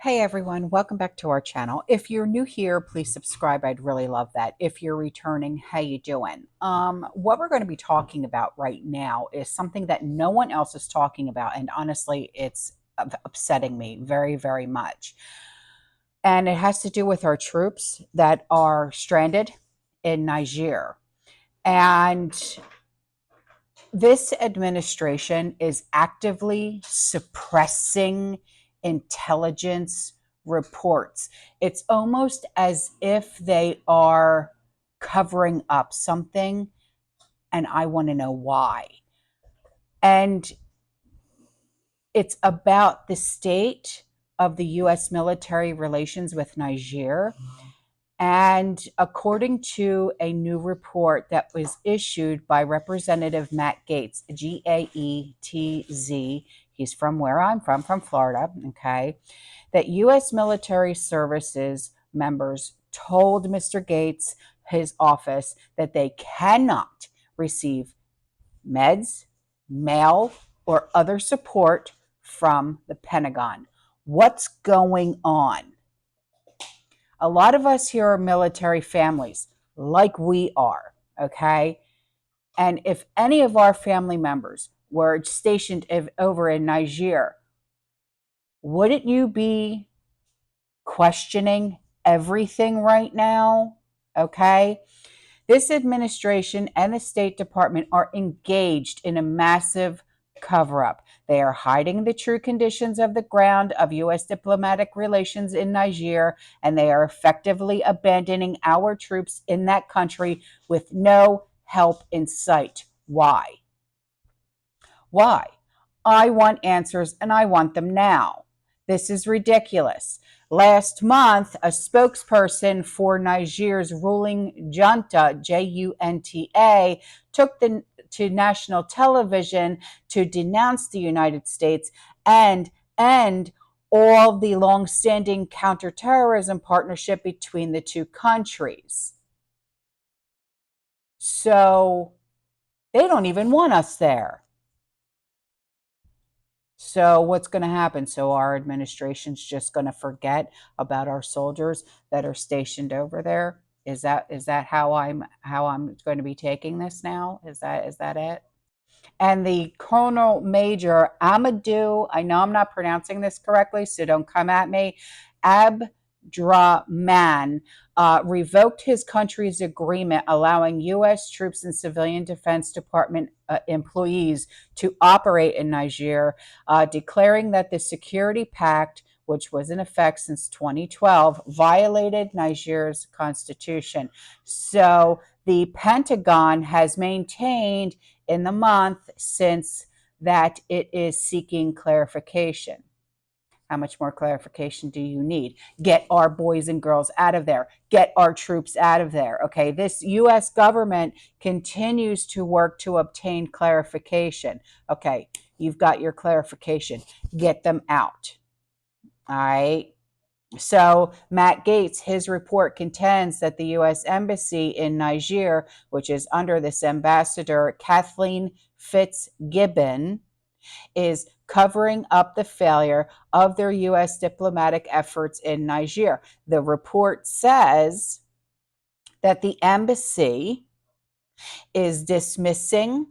Hey everyone, welcome back to our channel. If you're new here, please subscribe. I'd really love that. If you're returning, how you doing? What we're going to be talking about right now is something that no one else is talking about, and honestly, it's upsetting me very, very much. And it has to do with our troops that are stranded in Niger. And this administration is actively suppressing intelligence reports. It's almost as if they are covering up something, and I want to know why. And it's about the state of the U.S. military relations with Niger. And according to a new report that was issued by Representative Matt Gaetz, Gaetz, he's from where I'm from Florida, okay, that U.S. military services members told Mr. Gaetz, his office, that they cannot receive meds, mail, or other support from the Pentagon. What's going on? A lot of us here are military families, like we are, okay? And if any of our family members were stationed over in Niger, wouldn't you be questioning everything right now? Okay? This administration and the State Department are engaged in a massive cover up. They are hiding the true conditions of the ground of U.S. diplomatic relations in Niger, and they are effectively abandoning our troops in that country with no help in sight. Why? Why? I want answers, and I want them now. This is ridiculous. Last month, a spokesperson for Niger's ruling junta, Junta, took to national television to denounce the United States and end all the long-standing counterterrorism partnership between the two countries. So they don't even want us there. So what's going to happen? So our administration's just going to forget about our soldiers that are stationed over there? Is that how I'm going to be taking this now? Is that it? And the Colonel Major Amadou, I know I'm not pronouncing this correctly, so don't come at me, Abdraman, revoked his country's agreement allowing U.S. troops and civilian defense department employees to operate in Niger, declaring that the security pact, which was in effect since 2012, violated Niger's constitution. So the Pentagon has maintained in the month since that it is seeking clarification. How much more clarification do you need? Get our boys and girls out of there. Get our troops out of there. Okay, this U.S. government continues to work to obtain clarification. Okay, you've got your clarification. Get them out. All right. So Matt Gaetz, his report contends that the U.S. Embassy in Niger, which is under this ambassador, Kathleen Fitzgibbon, is covering up the failure of their U.S. diplomatic efforts in Niger. The report says that the embassy is dismissing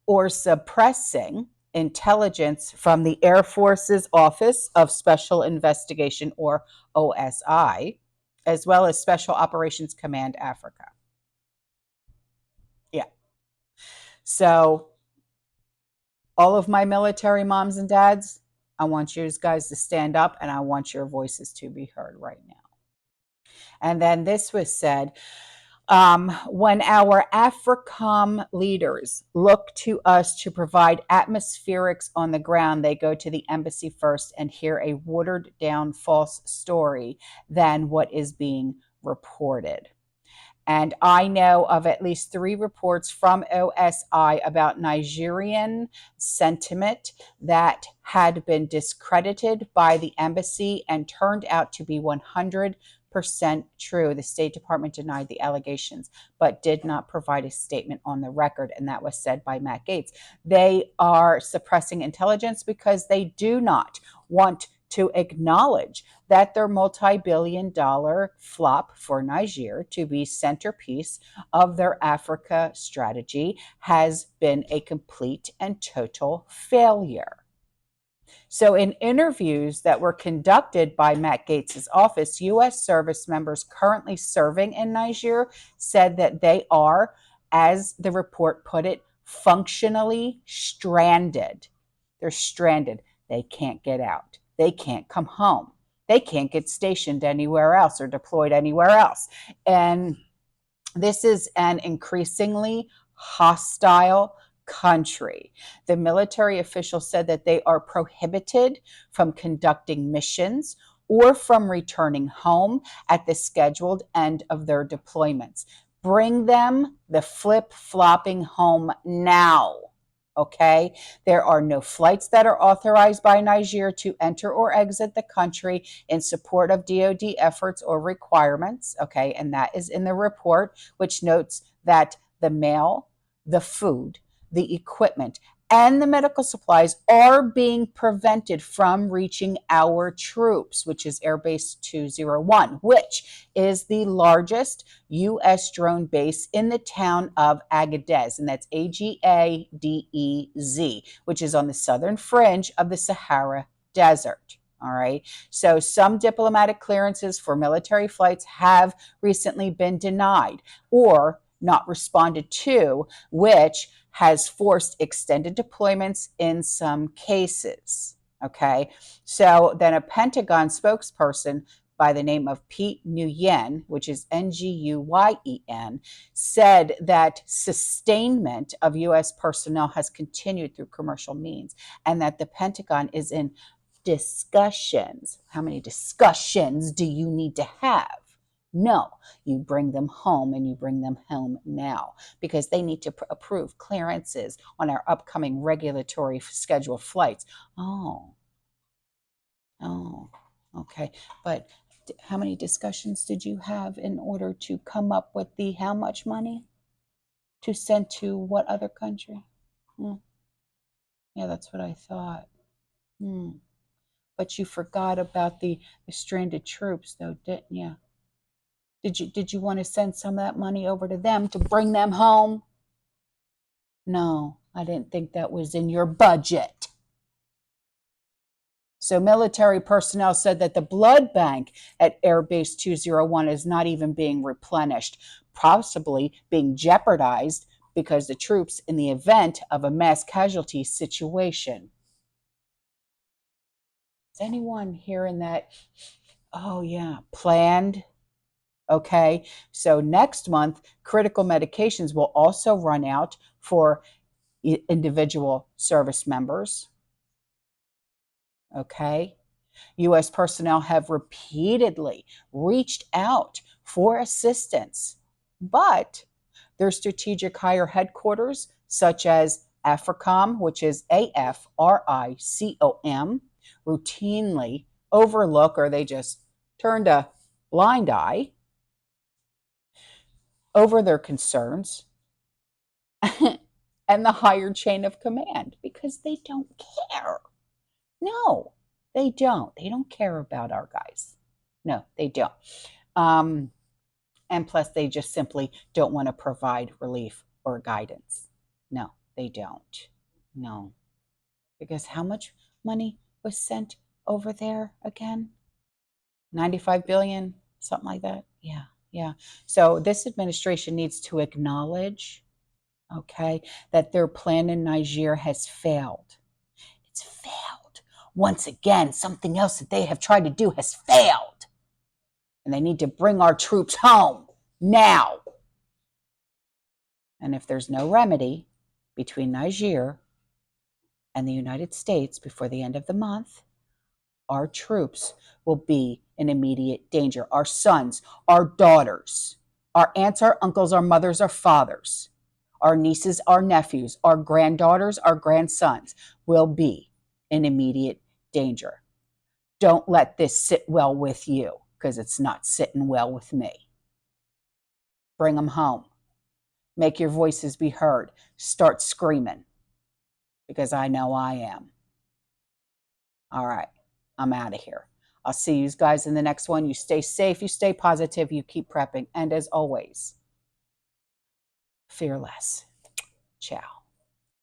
or suppressing intelligence from the Air Force's Office of Special Investigation, or OSI, as well as Special Operations Command Africa. Yeah. So all of my military moms and dads, I want you guys to stand up, and I want your voices to be heard right now. And then this was said, when our AFRICOM leaders look to us to provide atmospherics on the ground, they go to the embassy first and hear a watered down false story than what is being reported. And I know of at least 3 reports from OSI about Nigerian sentiment that had been discredited by the embassy and turned out to be 100% true. The State Department denied the allegations, but did not provide a statement on the record, and that was said by Matt Gaetz. They are suppressing intelligence because they do not want to acknowledge that their multi-billion-dollar flop for Niger to be centerpiece of their Africa strategy has been a complete and total failure. So, in interviews that were conducted by Matt Gaetz's office, U.S. service members currently serving in Niger said that they are, as the report put it, functionally stranded. They're stranded. They can't get out. They can't come home. They can't get stationed anywhere else or deployed anywhere else. And this is an increasingly hostile country. The military official said that they are prohibited from conducting missions or from returning home at the scheduled end of their deployments. Bring them the flip-flopping home now. Okay, there are no flights that are authorized by Niger to enter or exit the country in support of DoD efforts or requirements. Okay, and that is in the report, which notes that the mail, the food, the equipment, and the medical supplies are being prevented from reaching our troops, which is Air Base 201, which is the largest U.S. drone base in the town of Agadez, and that's Agadez, which is on the southern fringe of the Sahara Desert. All right. So some diplomatic clearances for military flights have recently been denied or not responded to, which has forced extended deployments in some cases. Okay. So then a Pentagon spokesperson by the name of Pete Nguyen, which is Nguyen, said that sustainment of U.S. personnel has continued through commercial means and that the Pentagon is in discussions. How many discussions do you need to have? No, you bring them home and you bring them home now because they need to approve clearances on our upcoming regulatory scheduled flights. Oh, okay. But how many discussions did you have in order to come up with the how much money to send to what other country? Yeah, that's what I thought. But you forgot about the stranded troops, though, didn't you? Did you want to send some of that money over to them to bring them home? No, I didn't think that was in your budget. So military personnel said that the blood bank at Air Base 201 is not even being replenished, possibly being jeopardized because the troops in the event of a mass casualty situation. Is anyone hearing that? Oh, yeah, planned. Okay, so next month, critical medications will also run out for individual service members. Okay, U.S. personnel have repeatedly reached out for assistance, but their strategic higher headquarters, such as AFRICOM, which is AFRICOM, routinely overlook or they just turned a blind eye over their concerns and the higher chain of command because they don't care. No, they don't. They don't care about our guys. No, they don't. And plus, they just simply don't want to provide relief or guidance. No, they don't. No. Because how much money was sent over there again? 95 billion, something like that. Yeah, yeah. So this administration needs to acknowledge, okay, that their plan in Niger has failed. It's failed. Once again, something else that they have tried to do has failed. And they need to bring our troops home now. And if there's no remedy between Niger and the United States before the end of the month, our troops will be in immediate danger. Our sons, our daughters, our aunts, our uncles, our mothers, our fathers, our nieces, our nephews, our granddaughters, our grandsons will be in immediate danger. Don't let this sit well with you because it's not sitting well with me. Bring them home. Make your voices be heard. Start screaming because I know I am. All right. I'm out of here. I'll see you guys in the next one. You stay safe, you stay positive, you keep prepping. And as always, fearless. Ciao.